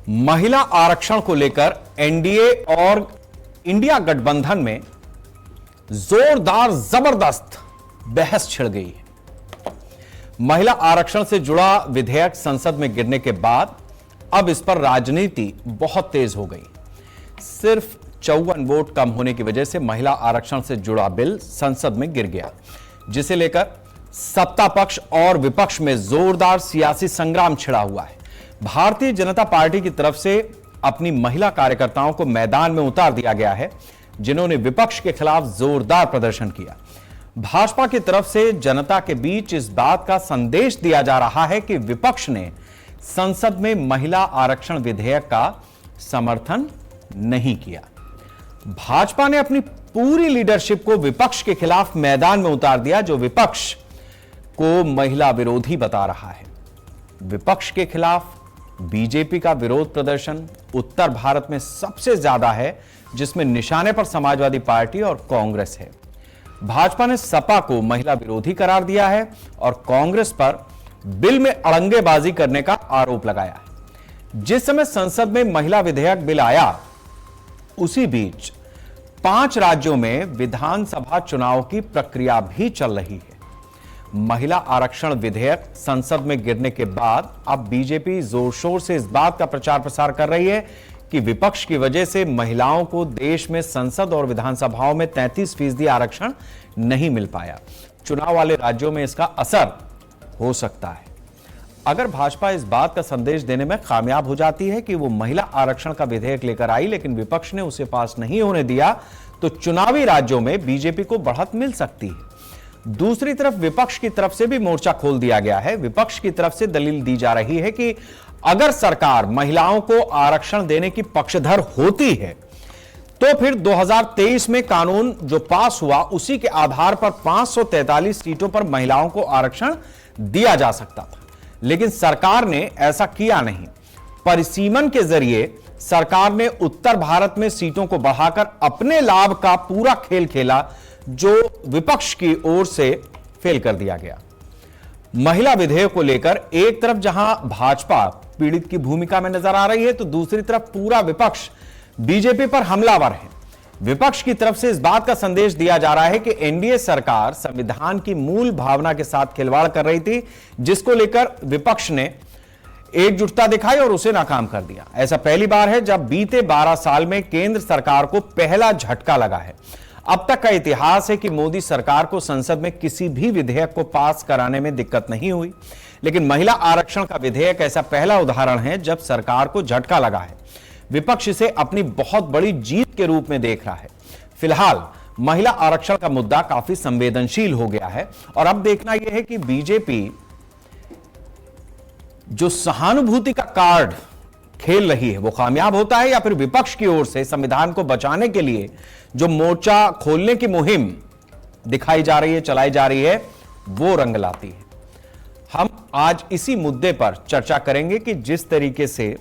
महिला आरक्षण को लेकर एनडीए और इंडिया गठबंधन में जोरदार जबरदस्त बहस छिड़ गई है। महिला आरक्षण से जुड़ा विधेयक संसद में गिरने के बाद अब इस पर राजनीति बहुत तेज हो गई। सिर्फ 54 वोट कम होने की वजह से महिला आरक्षण से जुड़ा बिल संसद में गिर गया, जिसे लेकर सत्ता पक्ष और विपक्ष में जोरदार सियासी संग्राम छिड़ा हुआ है। भारतीय जनता पार्टी की तरफ से अपनी महिला कार्यकर्ताओं को मैदान में उतार दिया गया है, जिन्होंने विपक्ष के खिलाफ जोरदार प्रदर्शन किया। भाजपा की तरफ से जनता के बीच इस बात का संदेश दिया जा रहा है कि विपक्ष ने संसद में महिला आरक्षण विधेयक का समर्थन नहीं किया। भाजपा ने अपनी पूरी लीडरशिप को विपक्ष के खिलाफ मैदान में उतार दिया, जो विपक्ष को महिला विरोधी बता रहा है। विपक्ष के खिलाफ बीजेपी का विरोध प्रदर्शन उत्तर भारत में सबसे ज्यादा है, जिसमें निशाने पर समाजवादी पार्टी और कांग्रेस है। भाजपा ने सपा को महिला विरोधी करार दिया है और कांग्रेस पर बिल में अड़ंगेबाजी करने का आरोप लगाया है। जिस समय संसद में महिला विधेयक बिल आया, उसी बीच 5 राज्यों में विधानसभा चुनाव की प्रक्रिया भी चल रही है। महिला आरक्षण विधेयक संसद में गिरने के बाद अब बीजेपी जोर शोर से इस बात का प्रचार प्रसार कर रही है कि विपक्ष की वजह से महिलाओं को देश में संसद और विधानसभाओं में 33% आरक्षण नहीं मिल पाया। चुनाव वाले राज्यों में इसका असर हो सकता है। अगर भाजपा इस बात का संदेश देने में कामयाब हो जाती है कि वो महिला आरक्षण का विधेयक लेकर आई, लेकिन विपक्ष ने उसे पास नहीं होने दिया, तो चुनावी राज्यों में बीजेपी को बढ़त मिल सकती है। दूसरी तरफ विपक्ष की तरफ से भी मोर्चा खोल दिया गया है। विपक्ष की तरफ से दलील दी जा रही है कि अगर सरकार महिलाओं को आरक्षण देने की पक्षधर होती है, तो फिर 2023 में कानून जो पास हुआ, उसी के आधार पर 543 सीटों पर महिलाओं को आरक्षण दिया जा सकता था, लेकिन सरकार ने ऐसा किया नहीं। परिसीमन के जरिए सरकार ने उत्तर भारत में सीटों को बढ़ाकर अपने लाभ का पूरा खेल खेला, जो विपक्ष की ओर से फेल कर दिया गया। महिला विधेयक को लेकर एक तरफ जहां भाजपा पीड़ित की भूमिका में नजर आ रही है, तो दूसरी तरफ पूरा विपक्ष बीजेपी पर हमलावर है। विपक्ष की तरफ से इस बात का संदेश दिया जा रहा है कि एनडीए सरकार संविधान की मूल भावना के साथ खिलवाड़ कर रही थी, जिसको लेकर विपक्ष ने एकजुटता दिखाई और उसे नाकाम कर दिया। ऐसा पहली बार है जब बीते 12 साल में केंद्र सरकार को पहला झटका लगा है। अब तक का इतिहास है कि मोदी सरकार को संसद में किसी भी विधेयक को पास कराने में दिक्कत नहीं हुई, लेकिन महिला आरक्षण का विधेयक ऐसा पहला उदाहरण है जब सरकार को झटका लगा है। विपक्ष इसे अपनी बहुत बड़ी जीत के रूप में देख रहा है। फिलहाल महिला आरक्षण का मुद्दा काफी संवेदनशील हो गया है और अब देखना यह है कि बीजेपी जो सहानुभूति का कार्ड खेल रही है, वो कामयाब होता है या फिर विपक्ष की ओर से संविधान को बचाने के लिए जो मोर्चा खोलने की मुहिम दिखाई जा रही है, चलाई जा रही है, वो रंग लाती है। हम आज इसी मुद्दे पर चर्चा करेंगे कि जिस तरीके से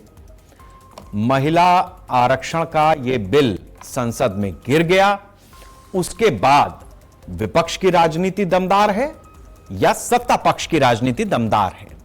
महिला आरक्षण का यह बिल संसद में गिर गया, उसके बाद विपक्ष की राजनीति दमदार है या सत्ता पक्ष की राजनीति दमदार है।